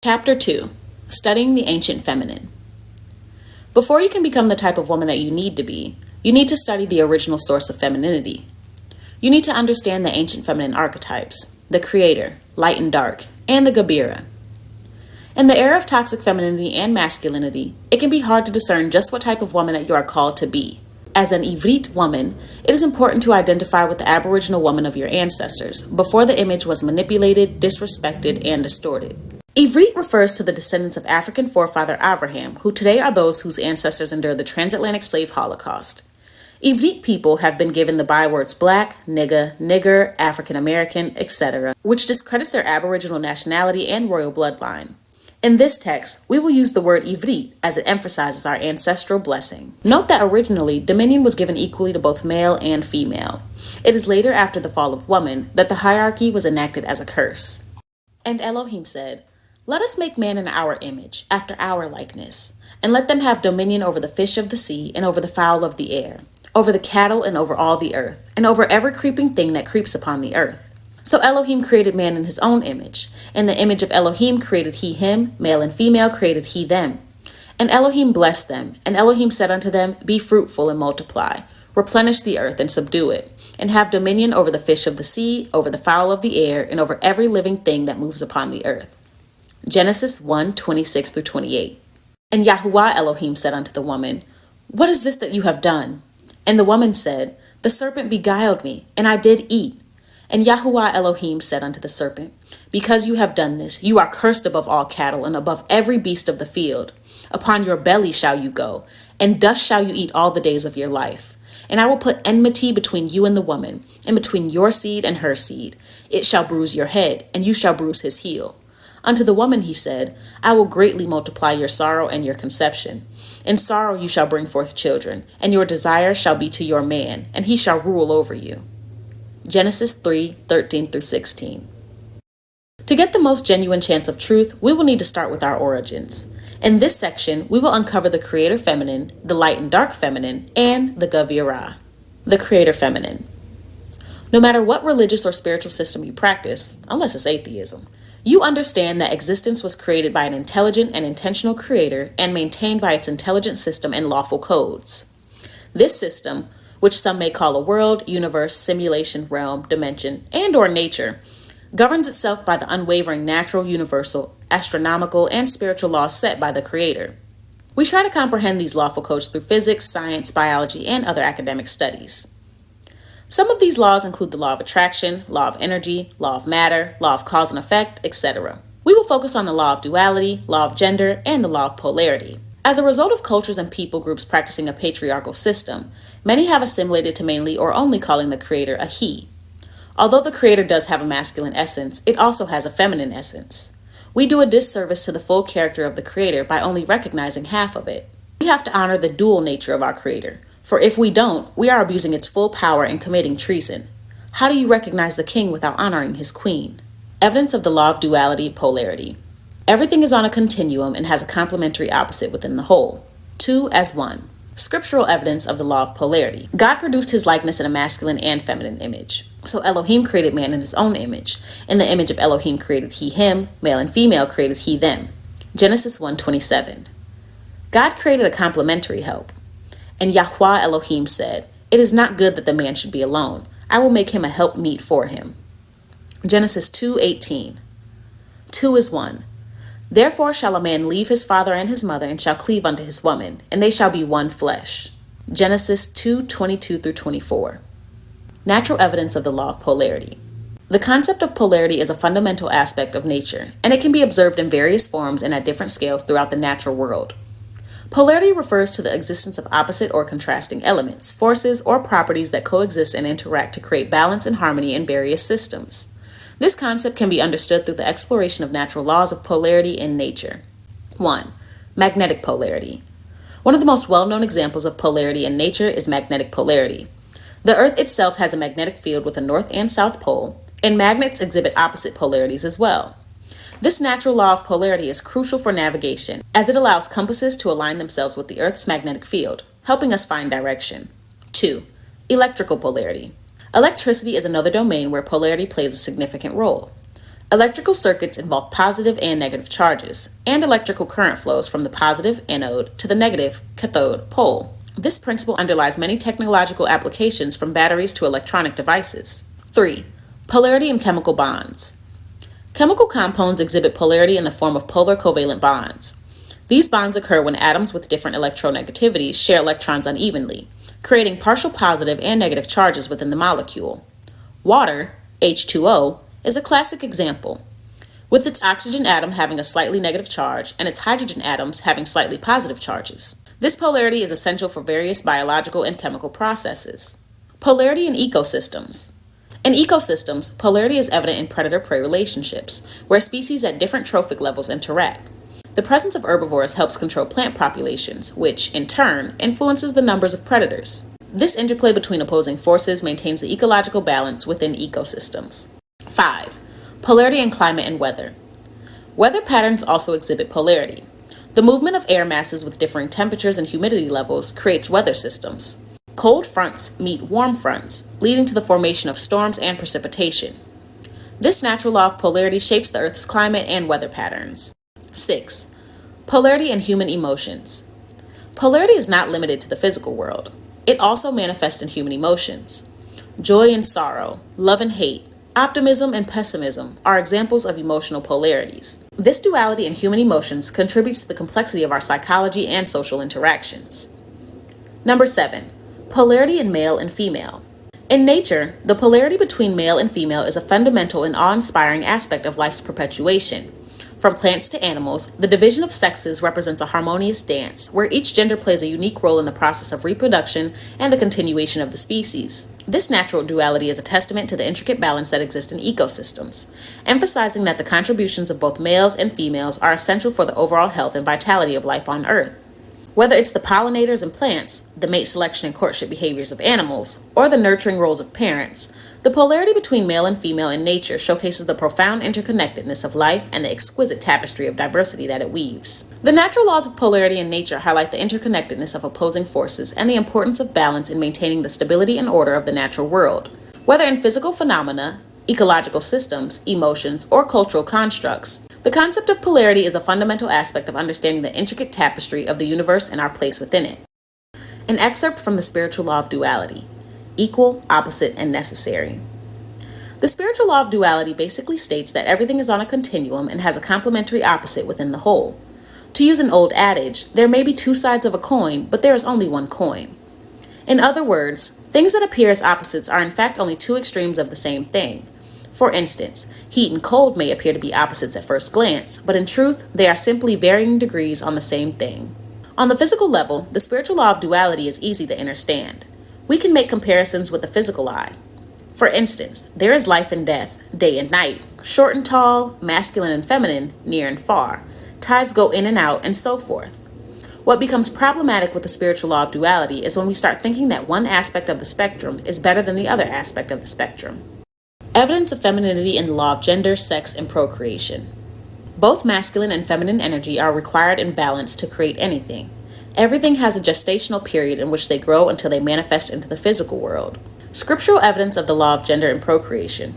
Chapter 2. Studying the Ancient Feminine. Before you can become the type of woman that you need to be, you need to study the original source of femininity. You need to understand the ancient feminine archetypes, the creator, light and dark, and the Gabira. In the era of toxic femininity and masculinity, it can be hard to discern just what type of woman that you are called to be. As an Ivrit woman, it is important to identify with the Aboriginal woman of your ancestors before the image was manipulated, disrespected, and distorted. Ivrit refers to the descendants of African forefather Abraham, who today are those whose ancestors endured the transatlantic slave holocaust. Ivrit people have been given the bywords black, nigger, African American, etc., which discredits their Aboriginal nationality and royal bloodline. In this text, we will use the word Ivrit as it emphasizes our ancestral blessing. Note that originally, dominion was given equally to both male and female. It is later, after the fall of woman, that the hierarchy was enacted as a curse. And Elohim said, "Let us make man in our image, after our likeness, and let them have dominion over the fish of the sea, and over the fowl of the air, over the cattle, and over all the earth, and over every creeping thing that creeps upon the earth." So Elohim created man in his own image. In the image of Elohim created he him, male and female created he them. And Elohim blessed them, and Elohim said unto them, "Be fruitful and multiply, replenish the earth and subdue it, and have dominion over the fish of the sea, over the fowl of the air, and over every living thing that moves upon the earth." Genesis 1:26-28. And Yahuwah Elohim said unto the woman, "What is this that you have done?" And the woman said, "The serpent beguiled me, and I did eat." And Yahuwah Elohim said unto the serpent, "Because you have done this, you are cursed above all cattle, and above every beast of the field. Upon your belly shall you go, and dust shall you eat all the days of your life. And I will put enmity between you and the woman, and between your seed and her seed. It shall bruise your head, and you shall bruise his heel." Unto the woman he said, "I will greatly multiply your sorrow and your conception. In sorrow you shall bring forth children, and your desire shall be to your man, and he shall rule over you." Genesis 3:13-16. To get the most genuine chance of truth, we will need to start with our origins. In this section, we will uncover the creator feminine, the light and dark feminine, and the Gavira, the creator feminine. No matter what religious or spiritual system you practice, unless it's atheism, you understand that existence was created by an intelligent and intentional creator and maintained by its intelligent system and lawful codes. This system, which some may call a world, universe, simulation, realm, dimension, and or nature, governs itself by the unwavering natural, universal, astronomical, and spiritual laws set by the creator. We try to comprehend these lawful codes through physics, science, biology, and other academic studies. Some of these laws include the law of attraction, law of energy, law of matter, law of cause and effect, etc. We will focus on the law of duality, law of gender, and the law of polarity. As a result of cultures and people groups practicing a patriarchal system, many have assimilated to mainly or only calling the creator a he. Although the creator does have a masculine essence, it also has a feminine essence. We do a disservice to the full character of the creator by only recognizing half of it. We have to honor the dual nature of our creator. For if we don't, we are abusing its full power and committing treason. How do you recognize the king without honoring his queen? Evidence of the law of duality, polarity. Everything is on a continuum and has a complementary opposite within the whole. Two as one. Scriptural evidence of the law of polarity. God produced his likeness in a masculine and feminine image. So Elohim created man in his own image. In the image of Elohim created he him, male and female created he them. Genesis 1:27. God created a complementary help. And Yahuwah Elohim said, "It is not good that the man should be alone. I will make him a helpmeet for him." Genesis 2:18. Two is one. Therefore shall a man leave his father and his mother, and shall cleave unto his woman, and they shall be one flesh. Genesis 2:22-24. Natural evidence of the law of polarity. The concept of polarity is a fundamental aspect of nature, and it can be observed in various forms and at different scales throughout the natural world. Polarity refers to the existence of opposite or contrasting elements, forces, or properties that coexist and interact to create balance and harmony in various systems. This concept can be understood through the exploration of natural laws of polarity in nature. 1. Magnetic polarity. One of the most well-known examples of polarity in nature is magnetic polarity. The Earth itself has a magnetic field with a north and south pole, and magnets exhibit opposite polarities as well. This natural law of polarity is crucial for navigation, as it allows compasses to align themselves with the Earth's magnetic field, helping us find direction. 2. Electrical polarity. Electricity is another domain where polarity plays a significant role. Electrical circuits involve positive and negative charges, and electrical current flows from the positive anode to the negative cathode pole. This principle underlies many technological applications from batteries to electronic devices. 3. Polarity in chemical bonds. Chemical compounds exhibit polarity in the form of polar covalent bonds. These bonds occur when atoms with different electronegativities share electrons unevenly, creating partial positive and negative charges within the molecule. Water, H2O, is a classic example, with its oxygen atom having a slightly negative charge and its hydrogen atoms having slightly positive charges. This polarity is essential for various biological and chemical processes. Polarity in ecosystems. In ecosystems, polarity is evident in predator-prey relationships, where species at different trophic levels interact. The presence of herbivores helps control plant populations, which, in turn, influences the numbers of predators. This interplay between opposing forces maintains the ecological balance within ecosystems. 5. Polarity in climate and weather. Weather patterns also exhibit polarity. The movement of air masses with differing temperatures and humidity levels creates weather systems. Cold fronts meet warm fronts, leading to the formation of storms and precipitation. This natural law of polarity shapes the Earth's climate and weather patterns. 6. Polarity in human emotions. Polarity is not limited to the physical world. It also manifests in human emotions. Joy and sorrow, love and hate, optimism and pessimism are examples of emotional polarities. This duality in human emotions contributes to the complexity of our psychology and social interactions. Number 7. Polarity in male and female. In nature, the polarity between male and female is a fundamental and awe-inspiring aspect of life's perpetuation. From plants to animals, the division of sexes represents a harmonious dance, where each gender plays a unique role in the process of reproduction and the continuation of the species. This natural duality is a testament to the intricate balance that exists in ecosystems, emphasizing that the contributions of both males and females are essential for the overall health and vitality of life on Earth. Whether it's the pollinators and plants, the mate selection and courtship behaviors of animals, or the nurturing roles of parents, the polarity between male and female in nature showcases the profound interconnectedness of life and the exquisite tapestry of diversity that it weaves. The natural laws of polarity in nature highlight the interconnectedness of opposing forces and the importance of balance in maintaining the stability and order of the natural world. Whether in physical phenomena, ecological systems, emotions, or cultural constructs, the concept of polarity is a fundamental aspect of understanding the intricate tapestry of the universe and our place within it. An excerpt from the spiritual law of duality: equal, opposite, and necessary. The spiritual law of duality basically states that everything is on a continuum and has a complementary opposite within the whole. To use an old adage, there may be two sides of a coin, but there is only one coin. In other words, things that appear as opposites are in fact only two extremes of the same thing. For instance, heat and cold may appear to be opposites at first glance, but in truth, they are simply varying degrees on the same thing. On the physical level, the spiritual law of duality is easy to understand. We can make comparisons with the physical eye. For instance, there is life and death, day and night, short and tall, masculine and feminine, near and far. Tides go in and out, and so forth. What becomes problematic with the spiritual law of duality is when we start thinking that one aspect of the spectrum is better than the other aspect of the spectrum. Evidence of femininity in the law of gender, sex, and procreation. Both masculine and feminine energy are required in balance to create anything. Everything has a gestational period in which they grow until they manifest into the physical world. Scriptural evidence of the law of gender and procreation.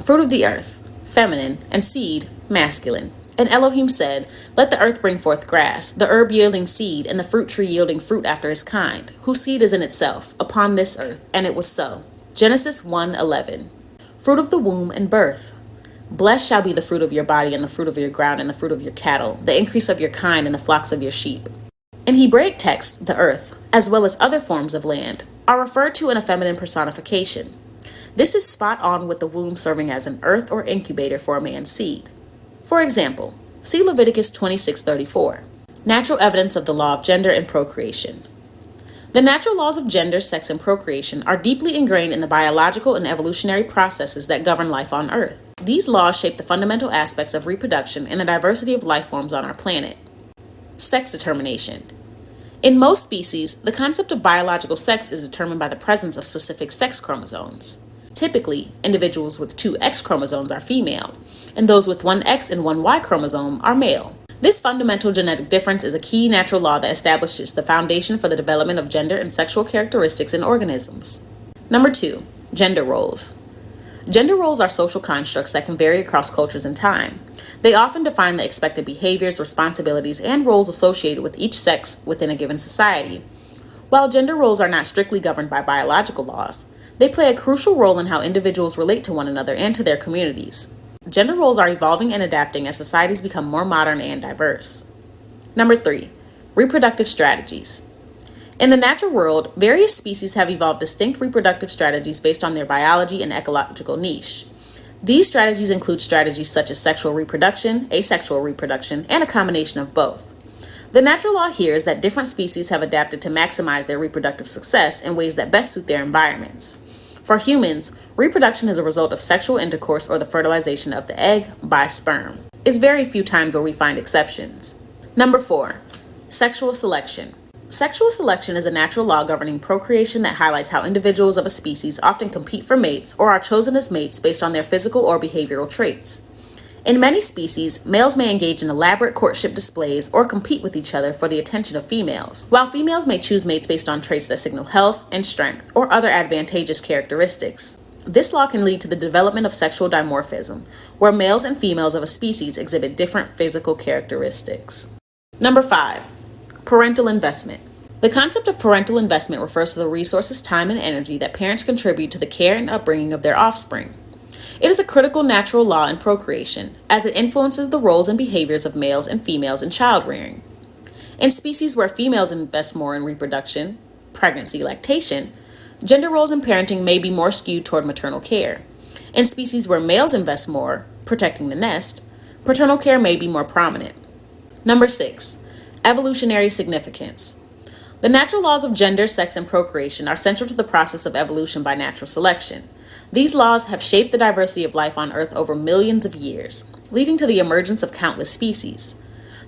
Fruit of the earth, feminine, and seed, masculine. And Elohim said, "Let the earth bring forth grass, the herb yielding seed, and the fruit tree yielding fruit after his kind, whose seed is in itself, upon this earth." And it was so. Genesis 1:11. Fruit of the womb and birth. Blessed shall be the fruit of your body, and the fruit of your ground, and the fruit of your cattle, the increase of your kind, and the flocks of your sheep. In Hebraic texts, the earth, as well as other forms of land, are referred to in a feminine personification. This is spot on with the womb serving as an earth or incubator for a man's seed. For example, see Leviticus 26:34. Natural evidence of the law of gender and procreation. The natural laws of gender, sex, and procreation are deeply ingrained in the biological and evolutionary processes that govern life on Earth. These laws shape the fundamental aspects of reproduction and the diversity of life forms on our planet. Sex determination. In most species, the concept of biological sex is determined by the presence of specific sex chromosomes. Typically, individuals with two X chromosomes are female, and those with one X and one Y chromosome are male. This fundamental genetic difference is a key natural law that establishes the foundation for the development of gender and sexual characteristics in organisms. Number 2, gender roles. Gender roles are social constructs that can vary across cultures and time. They often define the expected behaviors, responsibilities, and roles associated with each sex within a given society. While gender roles are not strictly governed by biological laws, they play a crucial role in how individuals relate to one another and to their communities. Gender roles are evolving and adapting as societies become more modern and diverse. Number 3, reproductive strategies. In the natural world, various species have evolved distinct reproductive strategies based on their biology and ecological niche. These strategies include strategies such as sexual reproduction, asexual reproduction, and a combination of both. The natural law here is that different species have adapted to maximize their reproductive success in ways that best suit their environments. For humans, reproduction is a result of sexual intercourse or the fertilization of the egg by sperm. It's very few times where we find exceptions. Number 4, sexual selection. Sexual selection is a natural law governing procreation that highlights how individuals of a species often compete for mates or are chosen as mates based on their physical or behavioral traits. In many species, males may engage in elaborate courtship displays or compete with each other for the attention of females, while females may choose mates based on traits that signal health and strength or other advantageous characteristics. This law can lead to the development of sexual dimorphism, where males and females of a species exhibit different physical characteristics. Number 5, parental investment. The concept of parental investment refers to the resources, time, and energy that parents contribute to the care and upbringing of their offspring. It is a critical natural law in procreation, as it influences the roles and behaviors of males and females in child rearing. In species where females invest more in reproduction, pregnancy, lactation, gender roles in parenting may be more skewed toward maternal care. In species where males invest more, protecting the nest, paternal care may be more prominent. Number 6, evolutionary significance. The natural laws of gender, sex, and procreation are central to the process of evolution by natural selection. These laws have shaped the diversity of life on Earth over millions of years, leading to the emergence of countless species.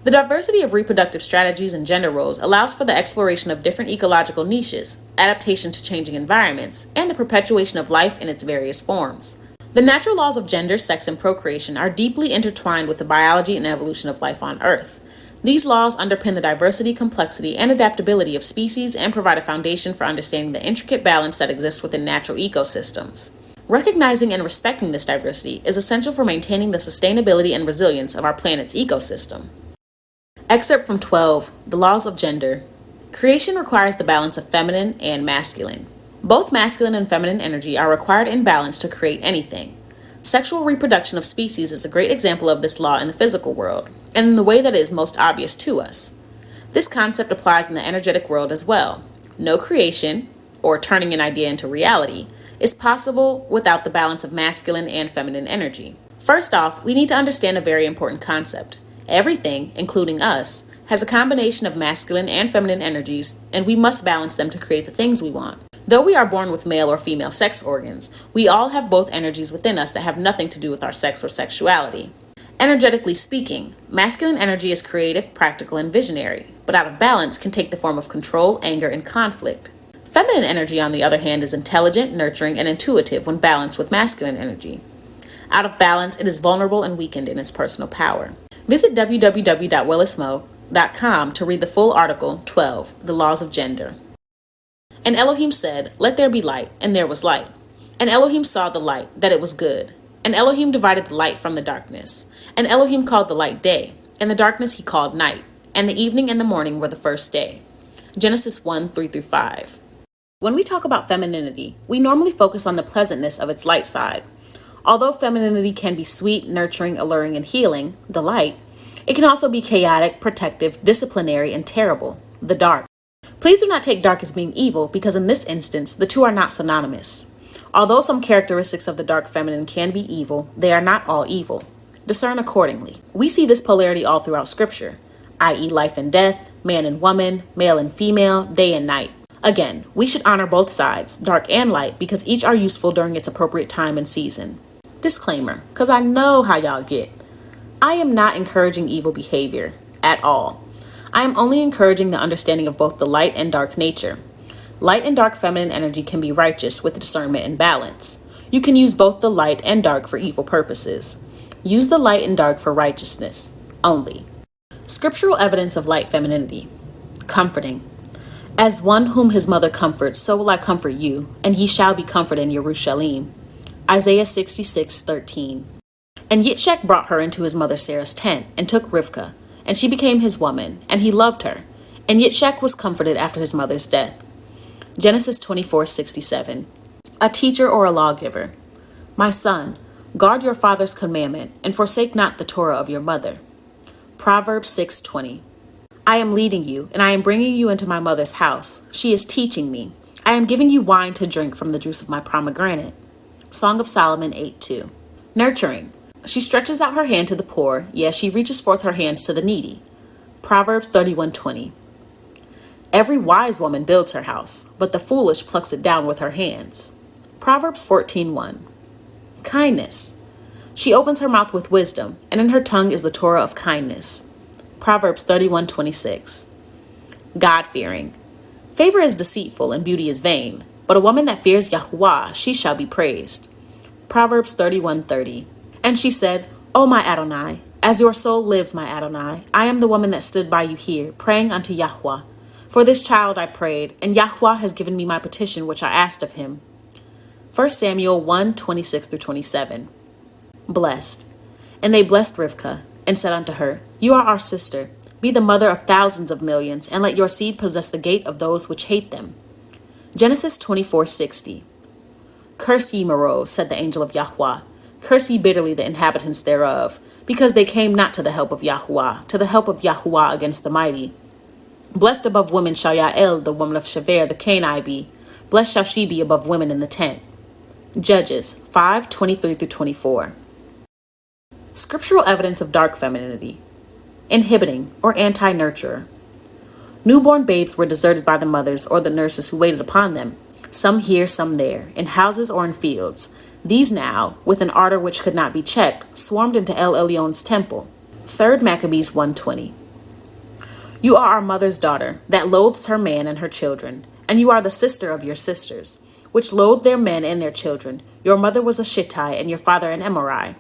The diversity of reproductive strategies and gender roles allows for the exploration of different ecological niches, adaptation to changing environments, and the perpetuation of life in its various forms. The natural laws of gender, sex, and procreation are deeply intertwined with the biology and evolution of life on Earth. These laws underpin the diversity, complexity, and adaptability of species and provide a foundation for understanding the intricate balance that exists within natural ecosystems. Recognizing and respecting this diversity is essential for maintaining the sustainability and resilience of our planet's ecosystem. Excerpt from 12, The Laws of Gender. Creation requires the balance of feminine and masculine. Both masculine and feminine energy are required in balance to create anything. Sexual reproduction of species is a great example of this law in the physical world, and in the way that it is most obvious to us. This concept applies in the energetic world as well. No creation, or turning an idea into reality, is possible without the balance of masculine and feminine energy. First off, we need to understand a very important concept. Everything, including us, has a combination of masculine and feminine energies, and we must balance them to create the things we want. Though we are born with male or female sex organs, we all have both energies within us that have nothing to do with our sex or sexuality. Energetically speaking, masculine energy is creative, practical, and visionary, but out of balance can take the form of control, anger, and conflict. Feminine energy, on the other hand, is intelligent, nurturing, and intuitive when balanced with masculine energy. Out of balance, it is vulnerable and weakened in its personal power. Visit www.willismo.com to read the full article 12, The Laws of Gender. And Elohim said, "Let there be light," and there was light. And Elohim saw the light, that it was good. And Elohim divided the light from the darkness. And Elohim called the light day, and the darkness he called night. And the evening and the morning were the first day. Genesis 1:3-5. When we talk about femininity, we normally focus on the pleasantness of its light side. Although femininity can be sweet, nurturing, alluring, and healing, the light, it can also be chaotic, protective, disciplinary, and terrible, the dark. Please do not take dark as being evil, because in this instance, the two are not synonymous. Although some characteristics of the dark feminine can be evil, they are not all evil. Discern accordingly. We see this polarity all throughout Scripture, i.e. life and death, man and woman, male and female, day and night. Again, we should honor both sides, dark and light, because each are useful during its appropriate time and season. Disclaimer, because I know how y'all get. I am not encouraging evil behavior at all. I am only encouraging the understanding of both the light and dark nature. Light and dark feminine energy can be righteous with discernment and balance. You can use both the light and dark for evil purposes. Use the light and dark for righteousness only. Scriptural evidence of light femininity. Comforting. As one whom his mother comforts, so will I comfort you, and ye shall be comforted in Yerushalayim. Isaiah 66:13. And Yitzchak brought her into his mother Sarah's tent, and took Rivkah, and she became his woman, and he loved her. And Yitzchak was comforted after his mother's death. Genesis 24:67. A teacher or a lawgiver. My son, guard your father's commandment, and forsake not the Torah of your mother. Proverbs 6:20. I am leading you, and I am bringing you into my mother's house. She is teaching me. I am giving you wine to drink from the juice of my pomegranate. Song of Solomon 8:2. Nurturing. She stretches out her hand to the poor, yes, she reaches forth her hands to the needy. Proverbs 31:20. Every wise woman builds her house, but the foolish plucks it down with her hands. Proverbs 14:1. Kindness. She opens her mouth with wisdom, and in her tongue is the Torah of kindness. Proverbs 31:26. God-fearing. Favor is deceitful and beauty is vain, but a woman that fears Yahuwah, she shall be praised. Proverbs 31:30. And she said, O my Adonai, as your soul lives, my Adonai, I am the woman that stood by you here, praying unto Yahuwah. For this child I prayed, and Yahuwah has given me my petition which I asked of him. 1 Samuel 1:26-27. Blessed. And they blessed Rivkah, and said unto her, You are our sister. Be the mother of thousands of millions, and let your seed possess the gate of those which hate them. Genesis 24:60. Curse ye Meroz, said the angel of Yahuwah. Curse ye bitterly the inhabitants thereof, because they came not to the help of Yahuwah, to the help of Yahuwah against the mighty. Blessed above women shall Yael, the woman of Shaver, the Canaanite be. Blessed shall she be above women in the tent. Judges 5:23-24. Scriptural evidence of dark femininity. Inhibiting or anti-nurturer. Newborn babes were deserted by the mothers or the nurses who waited upon them, some here, some there, in houses or in fields. These now, with an ardor which could not be checked, swarmed into El Elion's temple. 3 Maccabees 1:20. You are our mother's daughter, that loathes her man and her children, and you are the sister of your sisters, which loathe their men and their children. Your mother was a Zhateyah, and your father an Emorai.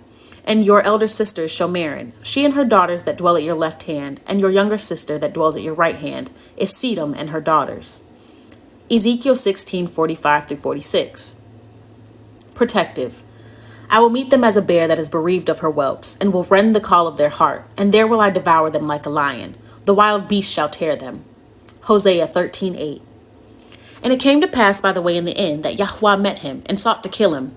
And your elder sister is Shomerin, she and her daughters that dwell at your left hand, and your younger sister that dwells at your right hand is Sedom and her daughters. Ezekiel 16:45-46. Protective. I will meet them as a bear that is bereaved of her whelps, and will rend the call of their heart, and there will I devour them like a lion. The wild beast shall tear them. Hosea 13:8. And it came to pass by the way in the inn that Yahuwah met him, and sought to kill him.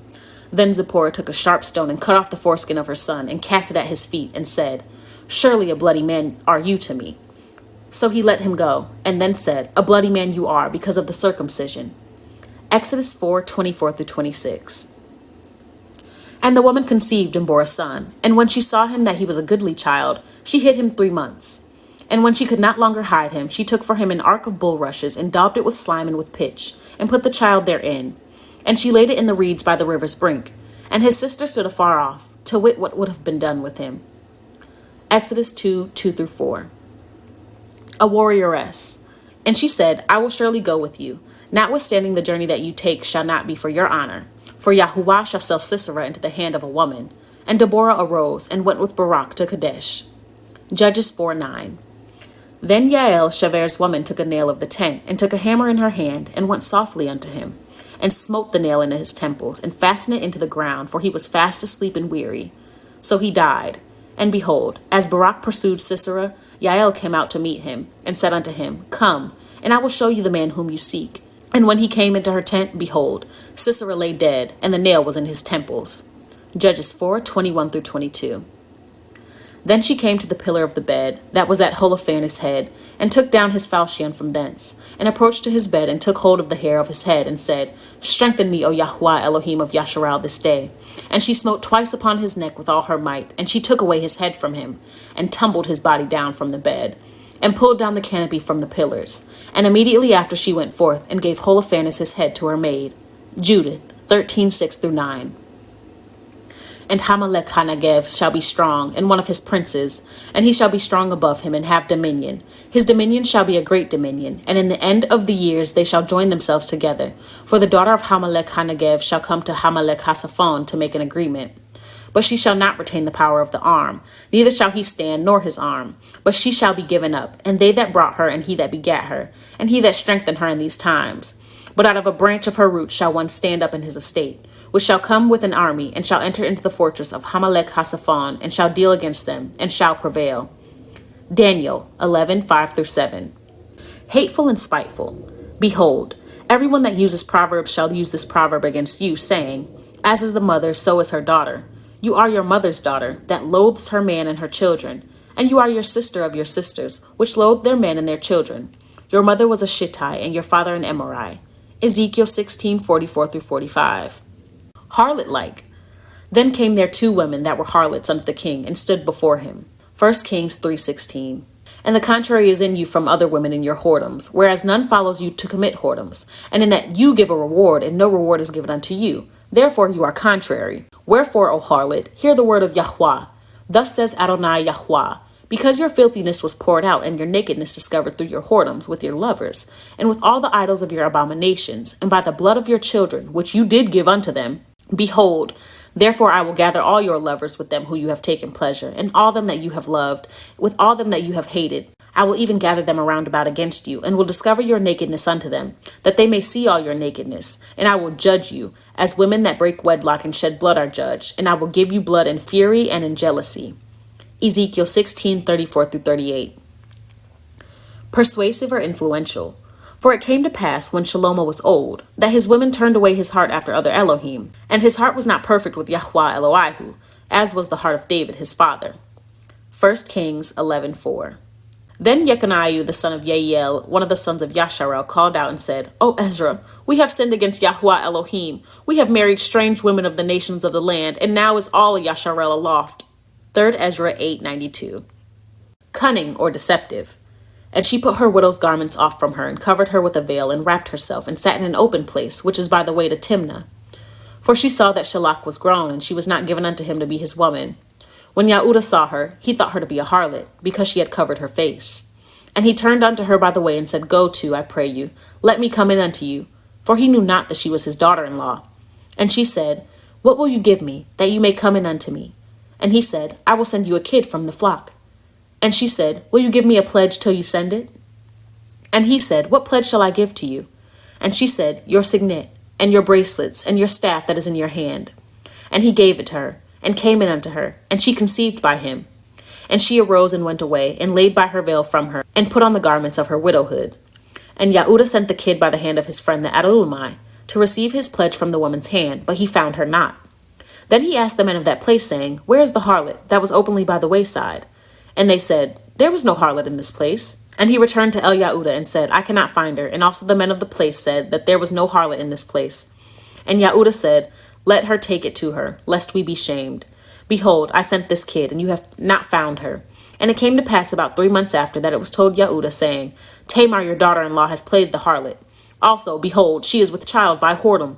Then Zipporah took a sharp stone, and cut off the foreskin of her son, and cast it at his feet, and said, Surely a bloody man are you to me. So he let him go, and then said, A bloody man you are, because of the circumcision. Exodus 4:24-26. And the woman conceived and bore a son, and when she saw him that he was a goodly child, she hid him 3 months. And when she could not longer hide him, she took for him an ark of bulrushes, and daubed it with slime and with pitch, and put the child therein. And she laid it in the reeds by the river's brink. And his sister stood afar off, to wit what would have been done with him. Exodus 2:2-4. A warrioress. And she said, I will surely go with you. Notwithstanding the journey that you take shall not be for your honor. For Yahuwah shall sell Sisera into the hand of a woman. And Deborah arose, and went with Barak to Kadesh. Judges 4:9. Then Yael, Shaver's woman, took a nail of the tent, and took a hammer in her hand, and went softly unto him, and smote the nail into his temples, and fastened it into the ground, for he was fast asleep and weary. So he died. And behold, as Barak pursued Sisera, Yael came out to meet him, and said unto him, Come, and I will show you the man whom you seek. And when he came into her tent, behold, Sisera lay dead, and the nail was in his temples. Judges 4:21-22. Then she came to the pillar of the bed, that was at Holofernes' head, and took down his falchion from thence, and approached to his bed, and took hold of the hair of his head, and said, Strengthen me, O Yahuwah Elohim of Yasharal, this day. And she smote twice upon his neck with all her might, and she took away his head from him, and tumbled his body down from the bed, and pulled down the canopy from the pillars. And immediately after she went forth, and gave Holofernes his head to her maid. Judith 13:6-9. And Hamalek Hanegev shall be strong, and one of his princes, and he shall be strong above him, and have dominion. His dominion shall be a great dominion, and in the end of the years they shall join themselves together. For the daughter of Hamalek Hanegev shall come to Hamalek Hasaphon to make an agreement. But she shall not retain the power of the arm, neither shall he stand, nor his arm. But she shall be given up, and they that brought her, and he that begat her, and he that strengthened her in these times. But out of a branch of her root shall one stand up in his estate, which shall come with an army, and shall enter into the fortress of Hamalek Hasaphon, and shall deal against them, and shall prevail. Daniel 11:5-7. Hateful and spiteful. Behold, everyone that uses proverbs shall use this proverb against you, saying, As is the mother, so is her daughter. You are your mother's daughter, that loathes her man and her children. And you are your sister of your sisters, which loathe their men and their children. Your mother was a Shittite, and your father an Emorai. Ezekiel 16:44-45. Harlot-like. Then came there 2 women that were harlots unto the king, and stood before him. 1 Kings 3:16. And the contrary is in you from other women in your whoredoms, whereas none follows you to commit whoredoms, and in that you give a reward, and no reward is given unto you. Therefore you are contrary. Wherefore, O harlot, hear the word of Yahweh. Thus says Adonai Yahweh, because your filthiness was poured out, and your nakedness discovered through your whoredoms with your lovers, and with all the idols of your abominations, and by the blood of your children, which you did give unto them, behold, therefore I will gather all your lovers with them who you have taken pleasure, and all them that you have loved, with all them that you have hated. I will even gather them around about against you, and will discover your nakedness unto them, that they may see all your nakedness. And I will judge you, as women that break wedlock and shed blood are judged, and I will give you blood in fury and in jealousy. Ezekiel 16:34-38. Persuasive or influential. For it came to pass, when Shalomo was old, that his women turned away his heart after other Elohim, and his heart was not perfect with Yahweh Eloihu, as was the heart of David his father. 1 Kings 11:4. Then Jeconiah the son of Yael, one of the sons of Yisrael, called out and said, O Ezra, we have sinned against Yahweh Elohim. We have married strange women of the nations of the land, and now is all Yisrael aloft. 3 Ezra 8:92. Cunning or deceptive. And she put her widow's garments off from her, and covered her with a veil, and wrapped herself, and sat in an open place, which is by the way to Timnah. For she saw that Shalach was grown, and she was not given unto him to be his woman. When Yahudah saw her, he thought her to be a harlot, because she had covered her face. And he turned unto her by the way, and said, Go to, I pray you, let me come in unto you. For he knew not that she was his daughter-in-law. And she said, What will you give me, that you may come in unto me? And he said, I will send you a kid from the flock. And she said, Will you give me a pledge till you send it? And he said, What pledge shall I give to you? And she said, Your signet, and your bracelets, and your staff that is in your hand. And he gave it to her, and came in unto her, and she conceived by him. And she arose and went away, and laid by her veil from her, and put on the garments of her widowhood. And Yahudah sent the kid by the hand of his friend the Adullamai, to receive his pledge from the woman's hand, but he found her not. Then he asked the men of that place, saying, Where is the harlot that was openly by the wayside? And they said, There was no harlot in this place. And he returned to Yahudah and said, I cannot find her. And also the men of the place said that there was no harlot in this place. And Yahudah said, Let her take it to her, lest we be shamed. Behold, I sent this kid, and you have not found her. And it came to pass about 3 months after that it was told Yahudah, saying, Tamar your daughter-in-law has played the harlot. Also, behold, she is with child by whoredom.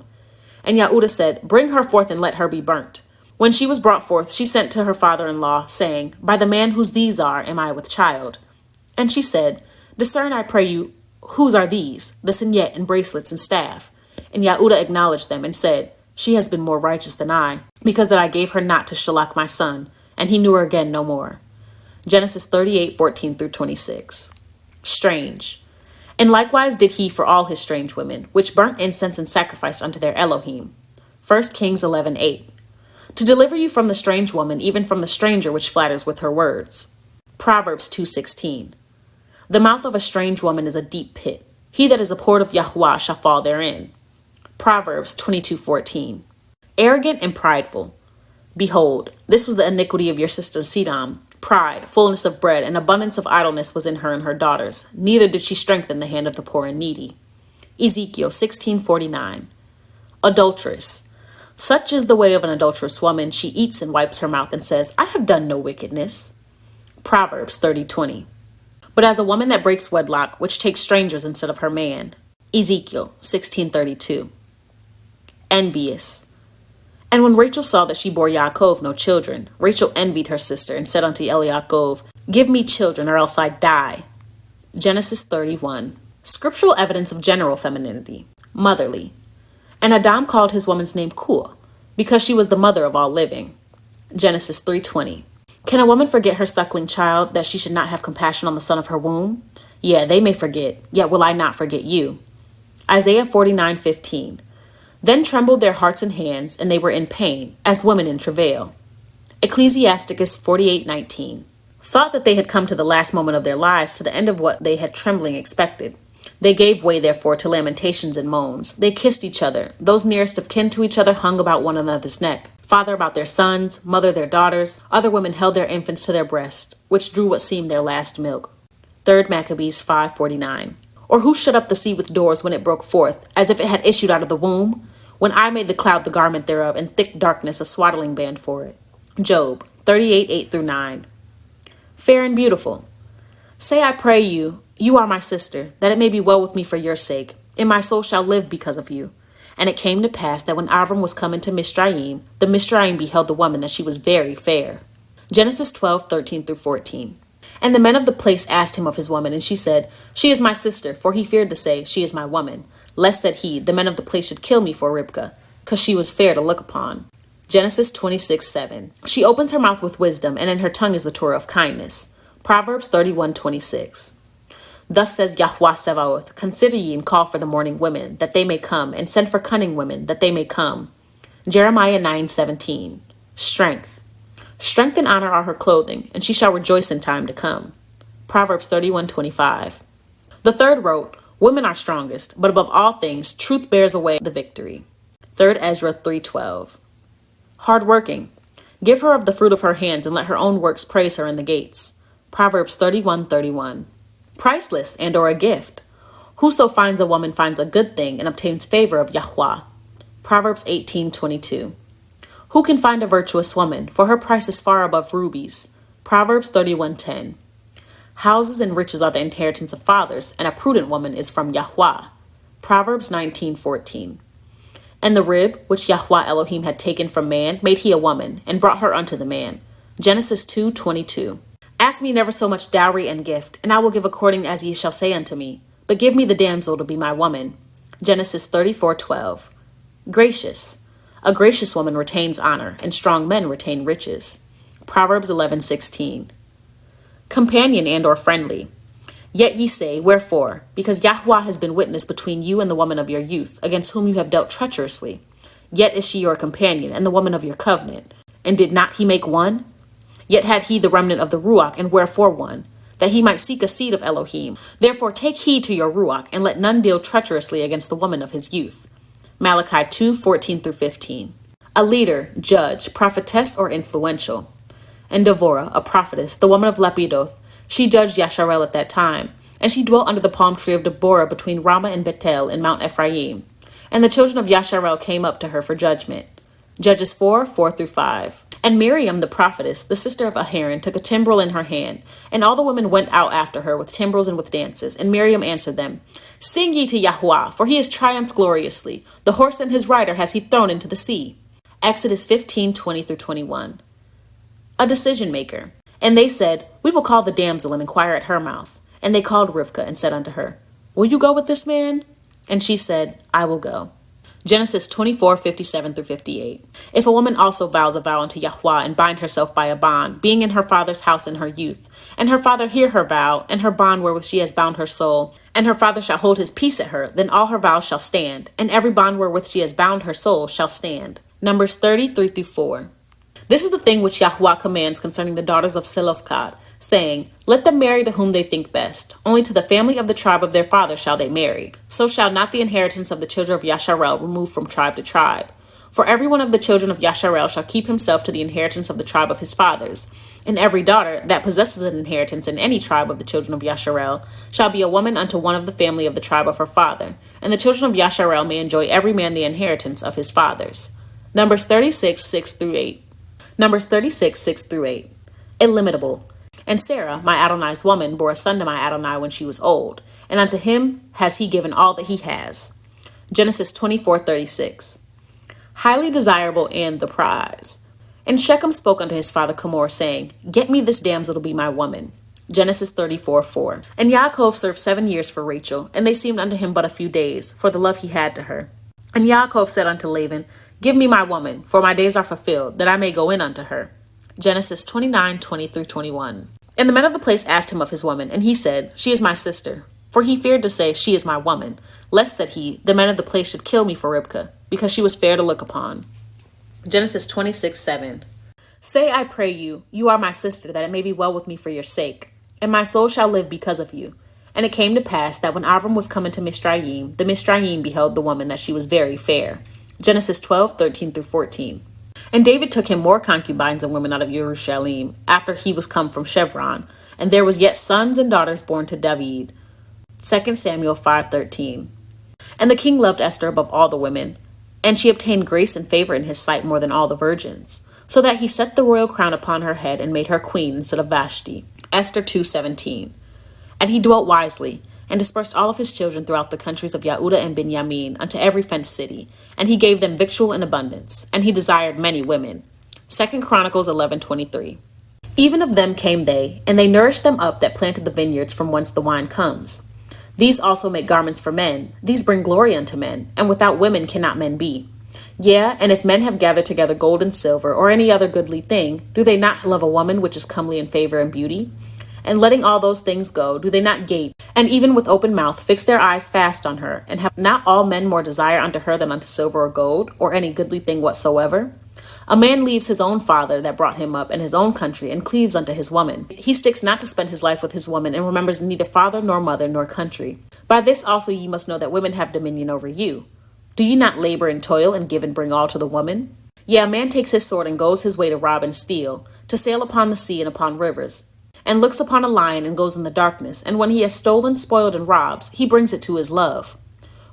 And Yahudah said, Bring her forth and let her be burnt. When she was brought forth, she sent to her father-in-law, saying, By the man whose these are am I with child. And she said, Discern, I pray you, whose are these, the signet and bracelets and staff? And Yahudah acknowledged them and said, She has been more righteous than I, because that I gave her not to Shalach my son, and he knew her again no more. Genesis 38:14-26. Strange. And likewise did he for all his strange women, which burnt incense and sacrificed unto their Elohim. 1 Kings 11:8. To deliver you from the strange woman, even from the stranger which flatters with her words. Proverbs 2:16. The mouth of a strange woman is a deep pit. He that is abhorred of Yahweh shall fall therein. Proverbs 22:14. Arrogant and prideful. Behold, this was the iniquity of your sister Sidom. Pride, fullness of bread, and abundance of idleness was in her and her daughters. Neither did she strengthen the hand of the poor and needy. Ezekiel 16:49. Adulteress. Such is the way of an adulterous woman. She eats and wipes her mouth and says, I have done no wickedness. Proverbs 30:20. But as a woman that breaks wedlock, which takes strangers instead of her man. Ezekiel 16:32. Envious. And when Rachel saw that she bore Yaakov no children, Rachel envied her sister and said unto Eliakov, Give me children or else I die. Genesis 31. Scriptural evidence of general femininity. Motherly. And Adam called his woman's name Kua, because she was the mother of all living. Genesis 3:20. Can a woman forget her suckling child, that she should not have compassion on the son of her womb? Yeah, they may forget, yet will I not forget you. Isaiah 49:15. Then trembled their hearts and hands, and they were in pain, as women in travail. Ecclesiasticus 48:19. Thought that they had come to the last moment of their lives, to the end of what they had trembling expected. They gave way, therefore, to lamentations and moans. They kissed each other. Those nearest of kin to each other hung about one another's neck. Father about their sons, mother their daughters. Other women held their infants to their breast, which drew what seemed their last milk. 3 Maccabees 5:49. Or who shut up the sea with doors when it broke forth, as if it had issued out of the womb? When I made the cloud the garment thereof, and thick darkness a swaddling band for it. Job 38:8-9. Fair and beautiful. Say, I pray you, you are my sister, that it may be well with me for your sake, and my soul shall live because of you. And it came to pass that when Avram was come into Mizraim, the Mizraim beheld the woman that she was very fair. Genesis 12:13-14. And the men of the place asked him of his woman, and she said, She is my sister, for he feared to say, She is my woman, lest that he, the men of the place, should kill me for Ribkah, because she was fair to look upon. Genesis 26:7. She opens her mouth with wisdom, and in her tongue is the Torah of kindness. Proverbs 31:26. Thus says Yahweh Sevaoth, Consider ye and call for the mourning women, that they may come, and send for cunning women, that they may come. Jeremiah 9:17. Strength. Strength and honor are her clothing, and she shall rejoice in time to come. Proverbs 31:25. The third wrote, Women are strongest, but above all things, truth bears away the victory. 3 Ezra 3:12. Hardworking. Give her of the fruit of her hands, and let her own works praise her in the gates. Proverbs 31:31. Priceless and or a gift. Whoso finds a woman finds a good thing and obtains favor of Yahweh. Proverbs 18:22. Who can find a virtuous woman? For her price is far above rubies. Proverbs 31:10. Houses and riches are the inheritance of fathers, and a prudent woman is from Yahweh. Proverbs 19:14. And the rib, which Yahweh Elohim had taken from man, made he a woman, and brought her unto the man. Genesis 2:22. Ask me never so much dowry and gift, and I will give according as ye shall say unto me. But give me the damsel to be my woman. Genesis 34:12. Gracious. A gracious woman retains honor, and strong men retain riches. Proverbs 11:16. Companion and or friendly. Yet ye say, Wherefore? Because Yahweh has been witness between you and the woman of your youth, against whom you have dealt treacherously. Yet is she your companion, and the woman of your covenant. And did not he make one? Yet had he the remnant of the Ruach, and wherefore one? That he might seek a seed of Elohim. Therefore take heed to your Ruach, and let none deal treacherously against the woman of his youth. Malachi 2:14-15. A leader, judge, prophetess, or influential. And Devorah, a prophetess, the woman of Lapidoth, she judged YisraEl at that time, and she dwelt under the palm tree of Deborah between Ramah and Bethel in Mount Ephraim. And the children of YisraEl came up to her for judgment. Judges 4:4-5. And Miriam the prophetess, the sister of Aharon, took a timbrel in her hand, and all the women went out after her with timbrels and with dances. And Miriam answered them, Sing ye to Yahweh, for he has triumphed gloriously. The horse and his rider has he thrown into the sea. Exodus 15:20-21. A decision maker. And they said, We will call the damsel and inquire at her mouth. And they called Rivkah and said unto her, Will you go with this man? And she said, I will go. Genesis 24:57-58. If a woman also vows a vow unto Yahweh and bind herself by a bond, being in her father's house in her youth, and her father hear her vow, and her bond wherewith she has bound her soul, and her father shall hold his peace at her, then all her vows shall stand, and every bond wherewith she has bound her soul shall stand. Numbers 30:3-4. This is the thing which Yahweh commands concerning the daughters of Zelophehad, saying, Let them marry to whom they think best. Only to the family of the tribe of their father shall they marry. So shall not the inheritance of the children of YisraEl remove from tribe to tribe. For every one of the children of YisraEl shall keep himself to the inheritance of the tribe of his fathers. And every daughter that possesses an inheritance in any tribe of the children of YisraEl shall be a woman unto one of the family of the tribe of her father. And the children of YisraEl may enjoy every man the inheritance of his fathers. Numbers 36:6-8. Numbers 36:6-8. Illimitable. And Sarah, my Adonai's woman, bore a son to my Adonai when she was old, and unto him has he given all that he has. Genesis 24:36. Highly desirable and the prize. And Shechem spoke unto his father Hamor, saying, Get me this damsel to be my woman. Genesis 34:4. And Yaakov served 7 years for Rachel, and they seemed unto him but a few days, for the love he had to her. And Yaakov said unto Laban, Give me my woman, for my days are fulfilled, that I may go in unto her. Genesis 29:20-21. And the men of the place asked him of his woman, and he said, She is my sister. For he feared to say, She is my woman, lest, said he, the men of the place should kill me for Ribkah, because she was fair to look upon. Genesis 26:7. Say, I pray you, you are my sister, that it may be well with me for your sake, and my soul shall live because of you. And it came to pass that when Avram was come into Mizraim, the Mizraim beheld the woman that she was very fair. Genesis 12:13-14. And David took him more concubines and women out of Jerusalem after he was come from Chevron, and there was yet sons and daughters born to David. 2 Samuel 5:13. And the king loved Esther above all the women, and she obtained grace and favor in his sight more than all the virgins, so that he set the royal crown upon her head and made her queen instead of Vashti. Esther 2:17. And he dwelt wisely, and dispersed all of his children throughout the countries of Yehudah and Benjamin unto every fenced city, and he gave them victual in abundance, and he desired many women. 2 Chronicles 11:23. Even of them came they, and they nourished them up that planted the vineyards from whence the wine comes. These also make garments for men, these bring glory unto men, and without women cannot men be. Yea, and if men have gathered together gold and silver, or any other goodly thing, do they not love a woman which is comely in favor and beauty? And letting all those things go, do they not gape, and even with open mouth fix their eyes fast on her, and have not all men more desire unto her than unto silver or gold, or any goodly thing whatsoever? A man leaves his own father that brought him up, and his own country, and cleaves unto his woman. He sticks not to spend his life with his woman, and remembers neither father nor mother nor country. By this also ye must know that women have dominion over you. Do ye not labor and toil, and give and bring all to the woman? Yea, a man takes his sword and goes his way to rob and steal, to sail upon the sea and upon rivers, and looks upon a lion and goes in the darkness, and when he has stolen, spoiled, and robs, he brings it to his love.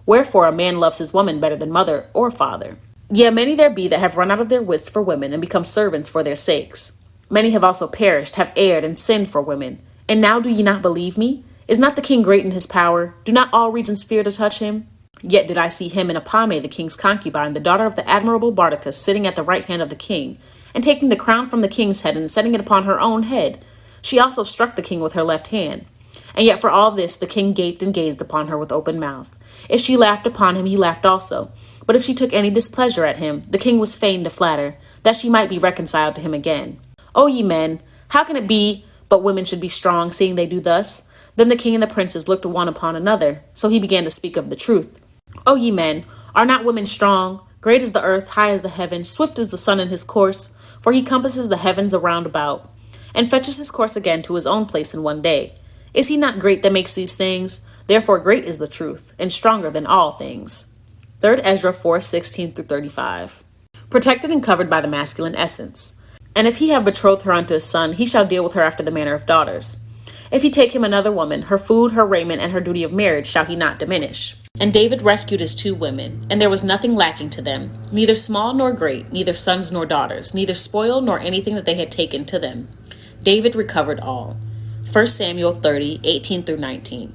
Wherefore a man loves his woman better than mother or father. Yea, many there be that have run out of their wits for women, and become servants for their sakes. Many have also perished, have erred, and sinned for women. And now do ye not believe me? Is not the king great in his power? Do not all regions fear to touch him? Yet did I see him and Apame, the king's concubine, the daughter of the admirable Bardachus, sitting at the right hand of the king, and taking the crown from the king's head, and setting it upon her own head. She also struck the king with her left hand. And yet for all this the king gaped and gazed upon her with open mouth. If she laughed upon him, he laughed also. But if she took any displeasure at him, the king was fain to flatter, that she might be reconciled to him again. O ye men, how can it be but women should be strong, seeing they do thus? Then the king and the princes looked one upon another, so he began to speak of the truth. O ye men, are not women strong? Great is the earth, high as the heaven, swift is the sun in his course, for he compasses the heavens around about, and fetches his course again to his own place in one day. Is he not great that makes these things? Therefore great is the truth, and stronger than all things. 3 Ezra 4:16-35. Protected and covered by the masculine essence. And if he have betrothed her unto his son, he shall deal with her after the manner of daughters. If he take him another woman, her food, her raiment, and her duty of marriage shall he not diminish. And David rescued his 2 women, and there was nothing lacking to them, neither small nor great, neither sons nor daughters, neither spoil nor anything that they had taken to them. David recovered all. 1 Samuel 30:18-19.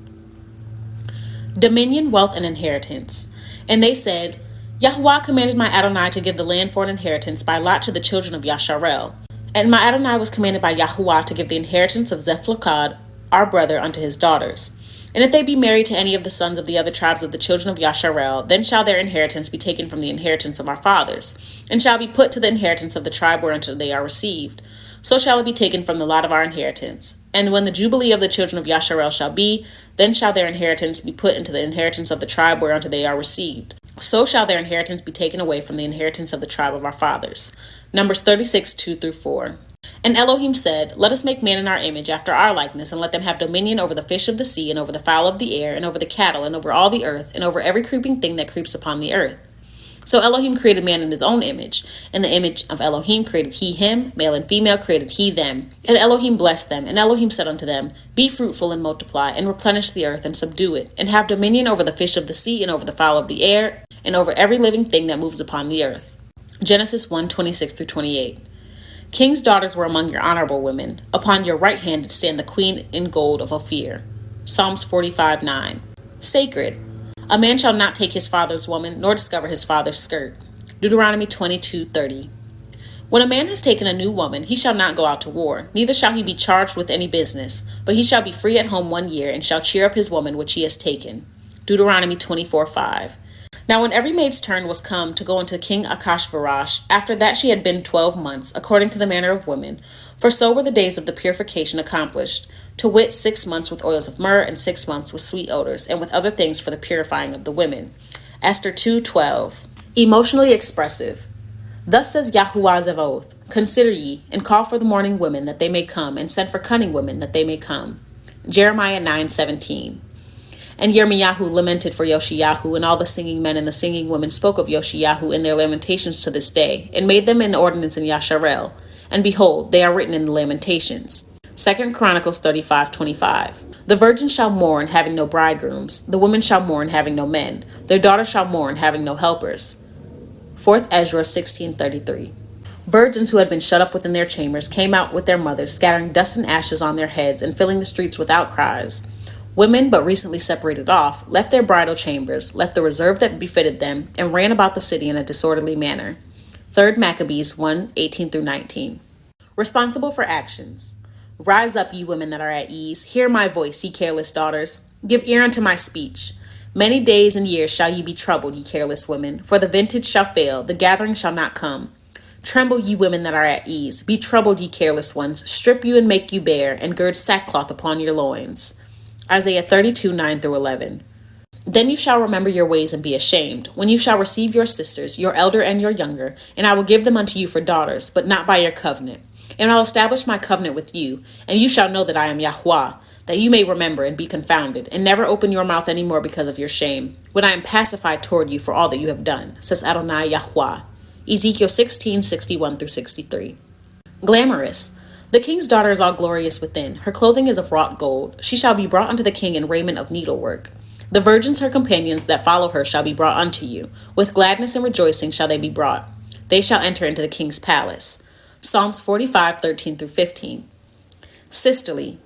Dominion, wealth, and inheritance. And they said, Yahuwah commanded my Adonai to give the land for an inheritance by lot to the children of Yasharel. And my Adonai was commanded by Yahuwah to give the inheritance of Zephlakad, our brother, unto his daughters. And if they be married to any of the sons of the other tribes of the children of Yasharel, then shall their inheritance be taken from the inheritance of our fathers, and shall be put to the inheritance of the tribe whereunto they are received. So shall it be taken from the lot of our inheritance. And when the jubilee of the children of Yasharel shall be, then shall their inheritance be put into the inheritance of the tribe whereunto they are received. So shall their inheritance be taken away from the inheritance of the tribe of our fathers. Numbers 36:2-4. And Elohim said, Let us make man in our image, after our likeness, and let them have dominion over the fish of the sea, and over the fowl of the air, and over the cattle, and over all the earth, and over every creeping thing that creeps upon the earth. So Elohim created man in his own image. In the image of Elohim created he him, male and female created he them. And Elohim blessed them, and Elohim said unto them, Be fruitful and multiply, and replenish the earth, and subdue it, and have dominion over the fish of the sea, and over the fowl of the air, and over every living thing that moves upon the earth. Genesis 1:26-28. King's daughters were among your honorable women. Upon your right hand did stand the queen in gold of Ophir. Psalms 45:9. Sacred. A man shall not take his father's woman, nor discover his father's skirt. Deuteronomy 22:30. When a man has taken a new woman, he shall not go out to war, neither shall he be charged with any business, but he shall be free at home 1 year, and shall cheer up his woman which he has taken. Deuteronomy 24:5. Now when every maid's turn was come to go unto King Achashvarosh, after that she had been 12 months, according to the manner of women, for so were the days of the purification accomplished, to wit 6 months with oils of myrrh, and 6 months with sweet odors, and with other things for the purifying of the women. Esther 2:12. Emotionally expressive. Thus says Yahuwah Zevaoth, consider ye, and call for the mourning women that they may come, and send for cunning women that they may come. Jeremiah 9:17. And Yirmiyahu lamented for Yoshiyahu, and all the singing men and the singing women spoke of Yoshiyahu in their lamentations to this day, and made them an ordinance in Yasharel. And behold, they are written in the Lamentations. 2 Chronicles 35:25. The virgins shall mourn, having no bridegrooms. The women shall mourn, having no men. Their daughters shall mourn, having no helpers. 4th Ezra 16:33. Virgins who had been shut up within their chambers came out with their mothers, scattering dust and ashes on their heads and filling the streets with outcries. Women, but recently separated off, left their bridal chambers, left the reserve that befitted them, and ran about the city in a disorderly manner. 3rd Maccabees 1:18-19. Responsible for actions. Rise up, ye women that are at ease. Hear my voice, ye careless daughters. Give ear unto my speech. Many days and years shall ye be troubled, ye careless women, for the vintage shall fail, the gathering shall not come. Tremble, ye women that are at ease. Be troubled, ye careless ones. Strip you and make you bare, and gird sackcloth upon your loins. Isaiah 32:9-11. Then you shall remember your ways and be ashamed, when you shall receive your sisters, your elder and your younger, and I will give them unto you for daughters, but not by your covenant. And I'll establish my covenant with you, and you shall know that I am Yahuwah, that you may remember and be confounded, and never open your mouth any more because of your shame, when I am pacified toward you for all that you have done, says Adonai Yahuwah. Ezekiel 16:61-63. Glamorous. The king's daughter is all glorious within. Her clothing is of wrought gold. She shall be brought unto the king in raiment of needlework. The virgins, her companions that follow her, shall be brought unto you. With gladness and rejoicing shall they be brought. They shall enter into the king's palace. Psalms 45:13-15. Sisterly.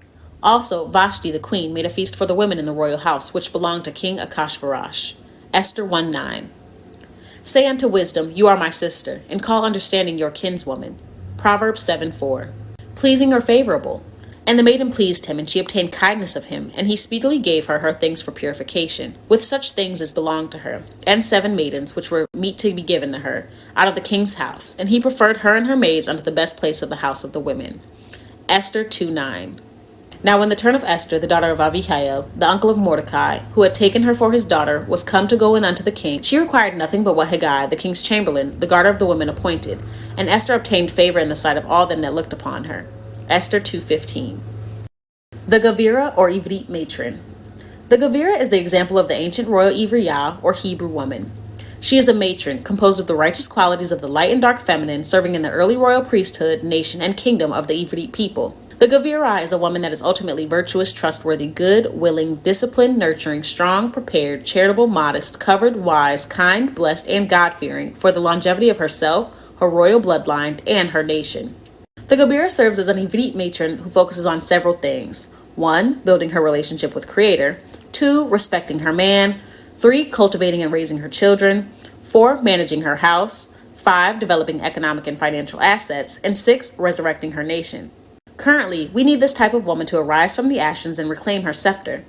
Also, Vashti the queen made a feast for the women in the royal house, which belonged to King Akashverosh. Esther 1:9. Say unto wisdom, you are my sister, and call understanding your kinswoman. Proverbs 7:4. Pleasing or favorable. And the maiden pleased him, and she obtained kindness of him, and he speedily gave her things for purification, with such things as belonged to her, and 7 maidens, which were meet to be given to her, out of the king's house, and he preferred her and her maids unto the best place of the house of the women. Esther 2:9. Now when the turn of Esther, the daughter of Abihail, the uncle of Mordecai, who had taken her for his daughter, was come to go in unto the king, she required nothing but what Hegai, the king's chamberlain, the guarder of the women, appointed, and Esther obtained favor in the sight of all them that looked upon her. Esther 2:15. The Gavira, or Ivrit matron. The Gavira is the example of the ancient royal Ivriya, or Hebrew woman. She is a matron, composed of the righteous qualities of the light and dark feminine, serving in the early royal priesthood, nation, and kingdom of the Ivrit people. The Gavira is a woman that is ultimately virtuous, trustworthy, good, willing, disciplined, nurturing, strong, prepared, charitable, modest, covered, wise, kind, blessed, and God-fearing for the longevity of herself, her royal bloodline, and her nation. The Gavira serves as an Ivrit matron who focuses on several things. 1. Building her relationship with Creator. 2. Respecting her man. 3. Cultivating and raising her children. 4. Managing her house. 5. Developing economic and financial assets. And 6. Resurrecting her nation. Currently, we need this type of woman to arise from the ashes and reclaim her scepter.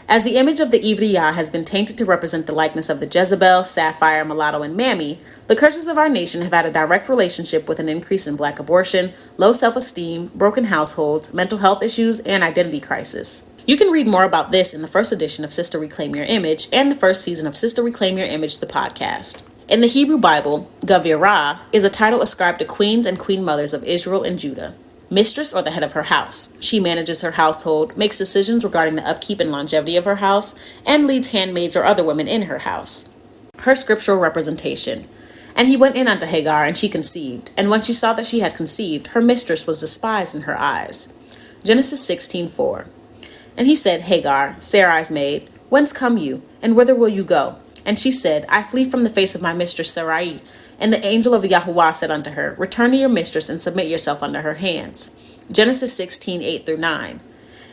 As the image of the Ivriya has been tainted to represent the likeness of the Jezebel, Sapphire, Mulatto, and Mammy, the curses of our nation have had a direct relationship with an increase in black abortion, low self-esteem, broken households, mental health issues, and identity crisis. You can read more about this in the first edition of Sister Reclaim Your Image and the first season of Sister Reclaim Your Image, the podcast. In the Hebrew Bible, Gavira is a title ascribed to queens and queen mothers of Israel and Judah. Mistress, or the head of her house. She manages her household, makes decisions regarding the upkeep and longevity of her house, and leads handmaids or other women in her house. Her scriptural representation. And he went in unto Hagar, and she conceived. And when she saw that she had conceived, her mistress was despised in her eyes. Genesis 16:4. And he said, Hagar, Sarai's maid, whence come you, and whither will you go? And she said, I flee from the face of my mistress SRYI. And the angel of Yahuwah said unto her, Return to your mistress, and submit yourself under her hands. Genesis 16:8-9.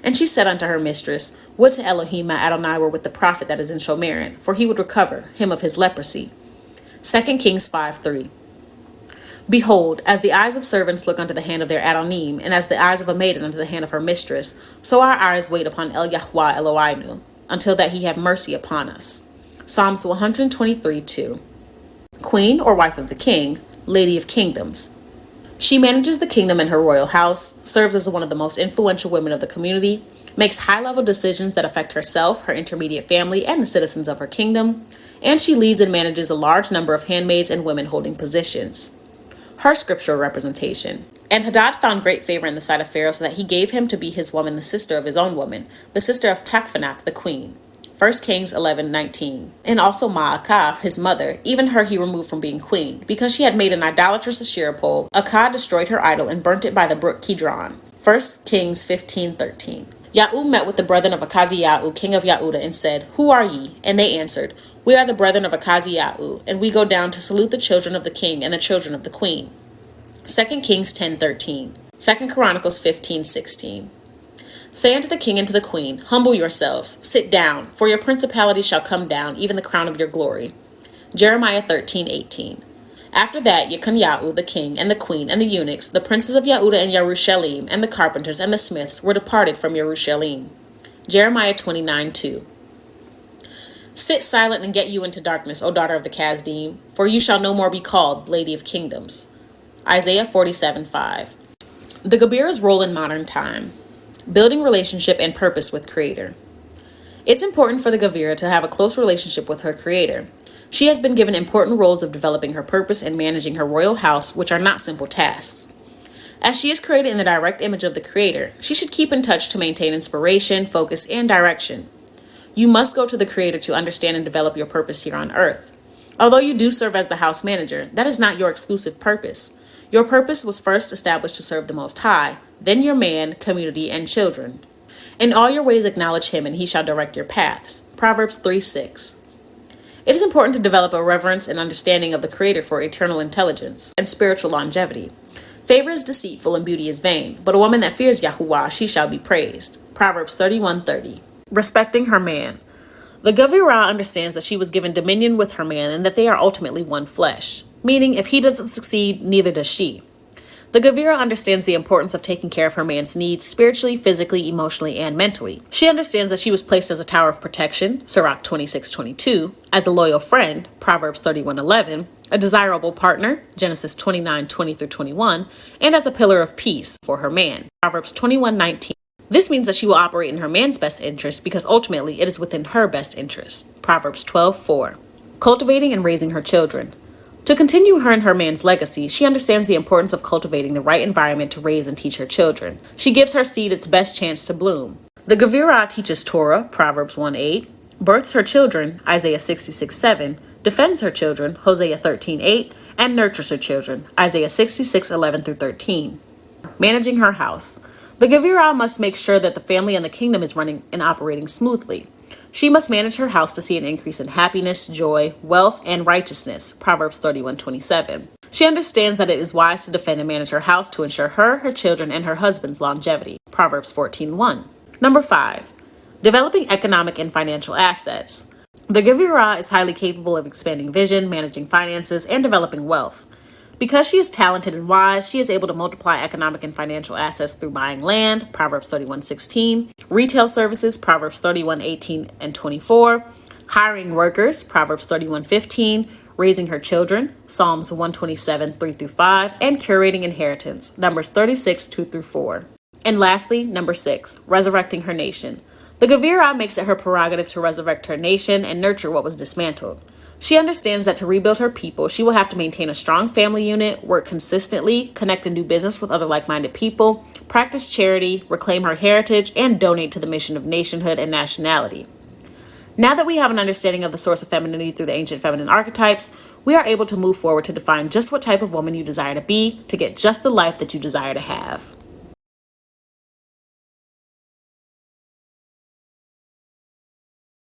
And she said unto her mistress, Would to Elohim my Adonai were with the prophet that is in Shomerin, for he would recover him of his leprosy. 2 Kings 5:3. Behold, as the eyes of servants look unto the hand of their Adonim, and as the eyes of a maiden unto the hand of her mistress, so our eyes wait upon El Yahuwah Elohinu, until that he have mercy upon us. Psalms 123:2. Queen, or wife of the king, lady of kingdoms. She manages the kingdom in her royal house, serves as one of the most influential women of the community, makes high-level decisions that affect herself, her intermediate family, and the citizens of her kingdom, and she leads and manages a large number of handmaids and women holding positions. Her scriptural representation. And Hadad found great favor in the sight of Pharaoh, so that he gave him to be his woman, the sister of his own woman, the sister of Takfanach, the queen. 1 Kings 11:19. And also Ma'akah, his mother, even her he removed from being queen, because she had made an idolatrous Asherah pole. Akah destroyed her idol and burnt it by the brook Kidron. 1 Kings 15:13. Yahu met with the brethren of Akaziyahu, king of Yahudah, and said, "Who are ye?" And they answered, "We are the brethren of Akaziyahu, and we go down to salute the children of the king and the children of the queen." 2 Kings 10:13. 2 Chronicles 15:16. Say unto the king and to the queen, "Humble yourselves, sit down, for your principality shall come down, even the crown of your glory." Jeremiah 13:18. After that, Yekhanyahu, the king, and the queen, and the eunuchs, the princes of Yahudah and Yerushalayim, and the carpenters and the smiths were departed from Yerushalayim. Jeremiah 29:2. Sit silent and get you into darkness, O daughter of the Kasdim, for you shall no more be called Lady of Kingdoms. Isaiah 47:5. The Gabira's role in modern time. Building relationship and purpose with Creator. It's important for the Gavira to have a close relationship with her Creator. She has been given important roles of developing her purpose and managing her royal house, which are not simple tasks. As she is created in the direct image of the Creator, she should keep in touch to maintain inspiration, focus, and direction. You must go to the Creator to understand and develop your purpose here on earth. Although you do serve as the house manager, that is not your exclusive purpose. Your purpose was first established to serve the Most High, then your man, community, and children. In all your ways acknowledge him, and he shall direct your paths. Proverbs 3:6. It is important to develop a reverence and understanding of the Creator for eternal intelligence and spiritual longevity. Favor is deceitful and beauty is vain, but a woman that fears Yahuwah, she shall be praised. Proverbs 31:30. Respecting her man. The Gavira understands that she was given dominion with her man and that they are ultimately one flesh, meaning if he doesn't succeed, neither does she. The Gavira understands the importance of taking care of her man's needs spiritually, physically, emotionally, and mentally. She understands that she was placed as a tower of protection, Sirach 26:22, as a loyal friend, Proverbs 31:11, a desirable partner, Genesis 29:20-21, and as a pillar of peace for her man, Proverbs 21:19. This means that she will operate in her man's best interest because ultimately it is within her best interest, Proverbs 12:4. Cultivating and raising her children. To continue her and her man's legacy, she understands the importance of cultivating the right environment to raise and teach her children. She gives her seed its best chance to bloom. The Gavira teaches Torah, Proverbs 1:8, births her children, Isaiah 66:7, defends her children, Hosea 13:8, and nurtures her children, Isaiah 66:11-13. Managing her house. The Gavira must make sure that the family and the kingdom is running and operating smoothly. She must manage her house to see an increase in happiness, joy, wealth, and righteousness, Proverbs 31:27. She understands that it is wise to defend and manage her house to ensure her children, and her husband's longevity, Proverbs 14:1. Number 5. Developing economic and financial assets. The Gavira is highly capable of expanding vision, managing finances, and developing wealth. Because she is talented and wise, she is able to multiply economic and financial assets through buying land, Proverbs 31:16, retail services, Proverbs 31:18-24, hiring workers, Proverbs 31:15, raising her children, Psalms 127:3-5, and curating inheritance, Numbers 36:2-4. And lastly, number 6, resurrecting her nation. The Gavira makes it her prerogative to resurrect her nation and nurture what was dismantled. She understands that to rebuild her people, she will have to maintain a strong family unit, work consistently, connect and do business with other like-minded people, practice charity, reclaim her heritage, and donate to the mission of nationhood and nationality. Now that we have an understanding of the source of femininity through the ancient feminine archetypes, we are able to move forward to define just what type of woman you desire to be, to get just the life that you desire to have.